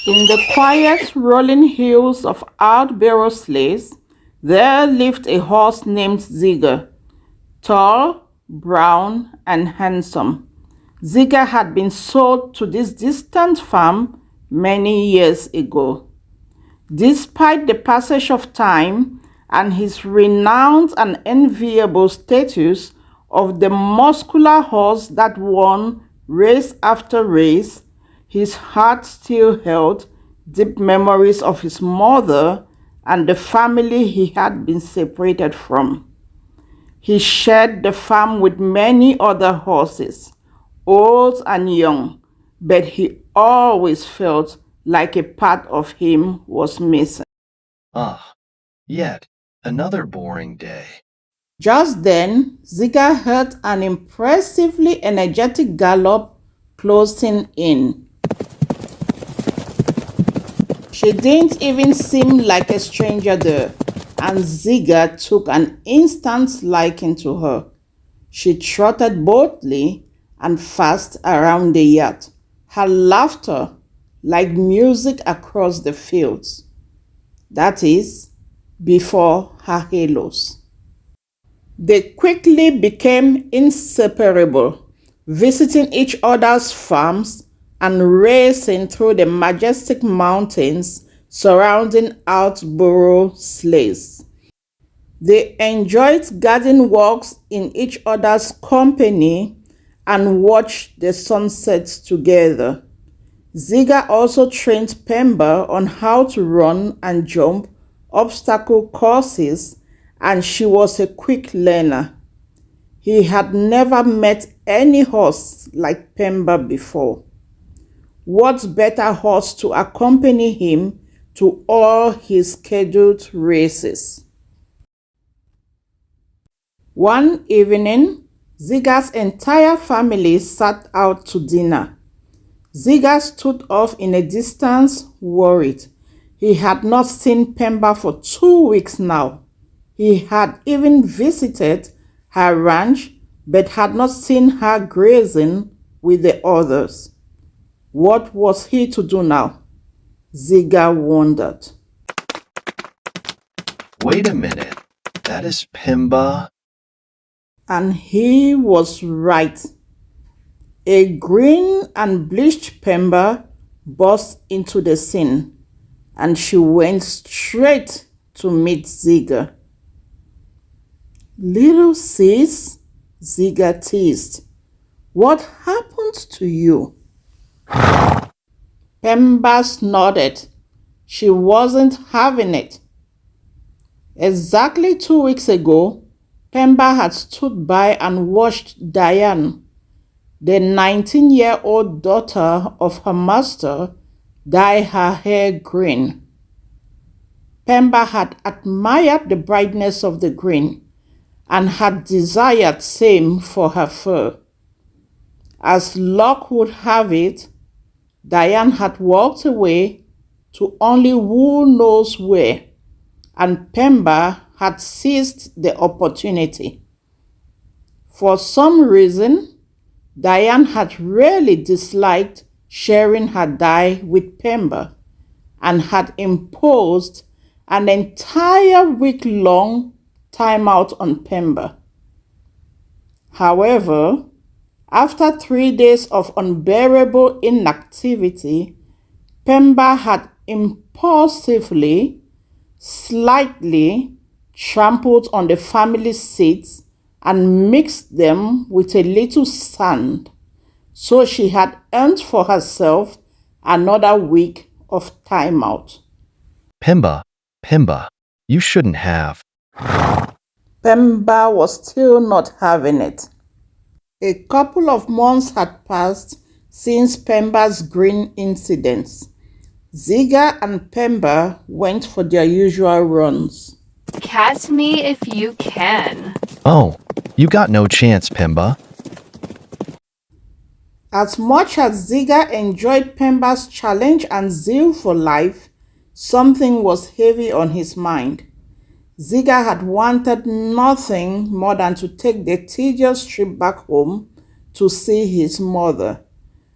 In the quiet, rolling hills of Outbarrow-Slays, there lived a horse named Zigar, tall, brown, and handsome. Zigar had been sold to this distant farm many years ago. Despite the passage of time and his renowned and enviable status of the muscular horse that won race after race, his heart still held deep memories of his mother and the family he had been separated from. He shared the farm with many other horses, old and young, but he always felt like a part of him was missing. Ah, yet another boring day. Just then, Zigar heard an impressively energetic gallop closing in. She didn't even seem like a stranger there, and Zigar took an instant liking to her. She trotted boldly and fast around the yard, her laughter like music across the fields. That is, before her halos. They quickly became inseparable, visiting each other's farms and racing through the majestic mountains surrounding Outbarrow-Slays. They enjoyed garden walks in each other's company and watched the sunsets together. Zigar also trained Pemba on how to run and jump obstacle courses, and she was a quick learner. He had never met any horse like Pemba before. What better horse to accompany him to all his scheduled races? One evening, Zigar's entire family sat out to dinner. Zigar stood off in a distance, worried. He had not seen Pemba for 2 weeks now. He had even visited her ranch, but had not seen her grazing with the others. What was he to do now? Zigar wondered. Wait a minute, that is Pemba. And he was right. A green and bleached Pemba burst into the scene, and she went straight to meet Zigar. "Little sis," Zigar teased, "what happened to you?" Pemba nodded. She wasn't having it. Exactly 2 weeks ago, Pemba had stood by and watched Diane, the 19-year-old daughter of her master, dye her hair green. Pemba had admired the brightness of the green and had desired same for her fur. As luck would have it, Diane had walked away to only who knows where, and Pemba had seized the opportunity. For some reason, Diane had really disliked sharing her dye with Pemba and had imposed an entire week-long timeout on Pemba. However, after 3 days of unbearable inactivity, Pemba had impulsively, slightly trampled on the family seats and mixed them with a little sand, so she had earned for herself another week of timeout. Pemba, you shouldn't have. Pemba was still not having it. A couple of months had passed since Pemba's green incidents. Zigar and Pemba went for their usual runs. Catch me if you can. Oh, you got no chance, Pemba. As much as Zigar enjoyed Pemba's challenge and zeal for life, something was heavy on his mind. Zigar had wanted nothing more than to take the tedious trip back home to see his mother.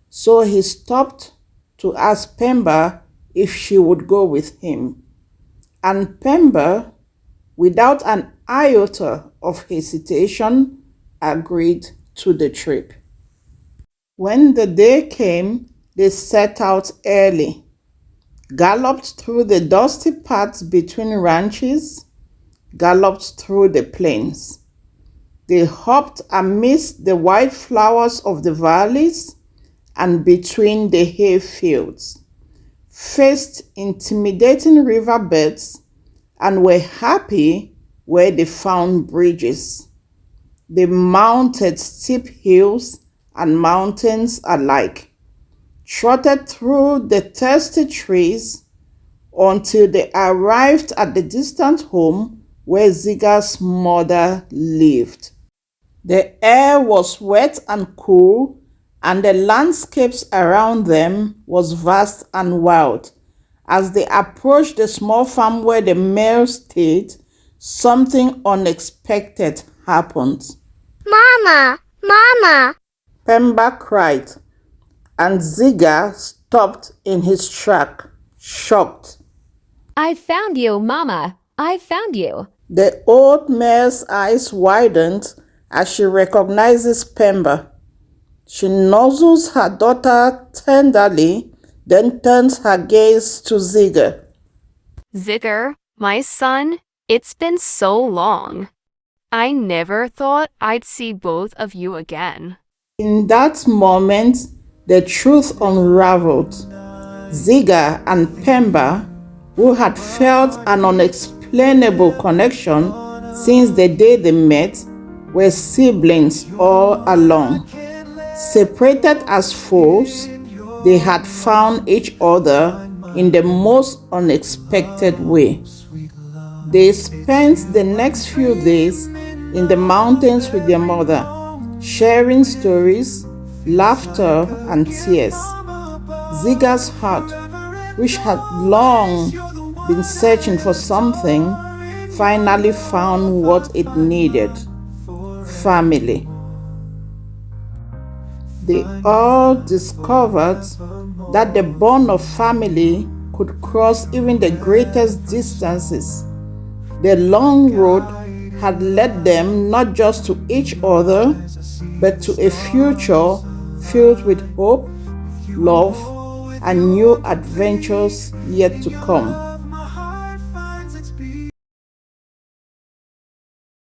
So he stopped to ask Pemba if she would go with him. And Pemba, without an iota of hesitation, agreed to the trip. When the day came, they set out early, galloped through the dusty paths between ranches, galloped through the plains. They hopped amidst the white flowers of the valleys and between the hay fields, faced intimidating riverbeds, and were happy where they found bridges. They mounted steep hills and mountains alike, trotted through the thirsty trees until they arrived at the distant home where Zigar's mother lived. The air was wet and cool, and the landscapes around them was vast and wild. As they approached the small farm where the mare stayed, something unexpected happened. Mama! Mama! Pemba cried, and Zigar stopped in his track, shocked. I found you, Mama. I found you. The old mare's eyes widened as she recognizes Pemba. She nuzzles her daughter tenderly, then turns her gaze to Zigar. Zigar, my son, it's been so long. I never thought I'd see both of you again. In that moment, the truth unraveled. Zigar and Pemba, who had felt an unexplainable connection since the day they met, were siblings all along. Separated as foes, they had found each other in the most unexpected way. They spent the next few days in the mountains with their mother, sharing stories, laughter, and tears. Zigar's heart, which had long been searching for something, finally found what it needed: family. They all discovered that the bond of family could cross even the greatest distances. The long road had led them not just to each other, but to a future filled with hope, love, and new adventures yet to come.